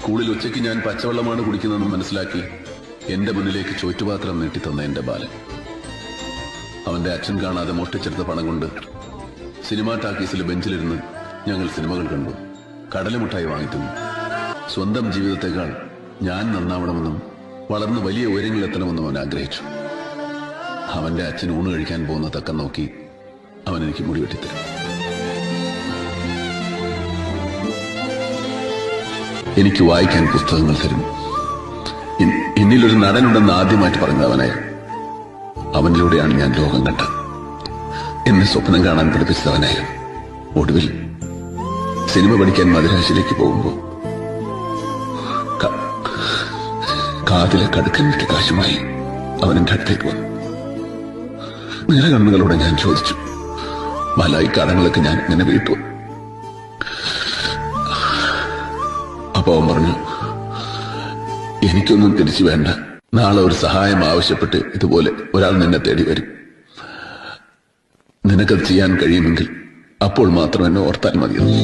സ്കൂളിൽ ഉച്ചയ്ക്ക് ഞാൻ പച്ചവെള്ളമാണ് കുടിക്കുന്നതെന്ന് മനസ്സിലാക്കി എന്റെ മുന്നിലേക്ക് ചോറ്റുപാത്രം നീട്ടിത്തന്ന എന്റെ ബാലൻ. അവന്റെ അച്ഛൻ കാണാതെ മോഷ്ടിച്ചെടുത്ത പണം കൊണ്ട് സിനിമാ ടാക്കീസിൽ ബെഞ്ചിലിരുന്ന് ഞങ്ങൾ സിനിമകൾ കണ്ടു, കടലമുട്ടായി വാങ്ങിത്തുന്നു. സ്വന്തം ജീവിതത്തെക്കാൾ ഞാൻ നന്നാവണമെന്നും വളർന്ന് വലിയ ഉയരങ്ങളിലെത്തണമെന്നും അവൻ ആഗ്രഹിച്ചു. അവന്റെ അച്ഛൻ ഊണ് കഴിക്കാൻ പോകുന്ന തക്കം നോക്കി അവൻ എനിക്ക് മുടി വെട്ടിത്തരും. എനിക്ക് വായിക്കാൻ പുസ്തകങ്ങൾ തരും. എന്നിലൊരു നടനുണ്ടെന്ന് ആദ്യമായിട്ട് പറഞ്ഞത് അവനായിരുന്നു. അവനിലൂടെയാണ് ഞാൻ ലോകം കണ്ടത്. എന്നെ സ്വപ്നം കാണാൻ പഠിപ്പിച്ചത് അവനായിരുന്നു. ഒടുവിൽ സിനിമ പഠിക്കാൻ മദ്രാശിയിലേക്ക് പോകുമ്പോൾ കാതിലെ കടുക്കൻ വിട്ട കാശുമായി അവൻ എന്റെ അടുത്തേക്ക് വന്നു. നിലകണ്ണുകളോടെ ഞാൻ ചോദിച്ചു, മലായി കടങ്ങളൊക്കെ ഞാൻ ഇങ്ങനെ വീട്ടു? അപ്പൊ അവൻ പറഞ്ഞു, എനിക്കൊന്നും തിരിച്ചു വേണ്ട. നാളെ ഒരു സഹായം ആവശ്യപ്പെട്ട് ഇതുപോലെ ഒരാൾ നിന്നെ തേടി വരും. നിനക്കത് ചെയ്യാൻ കഴിയുമെങ്കിൽ അപ്പോൾ മാത്രം എന്നെ ഓർത്താൽ മതിയെന്ന്.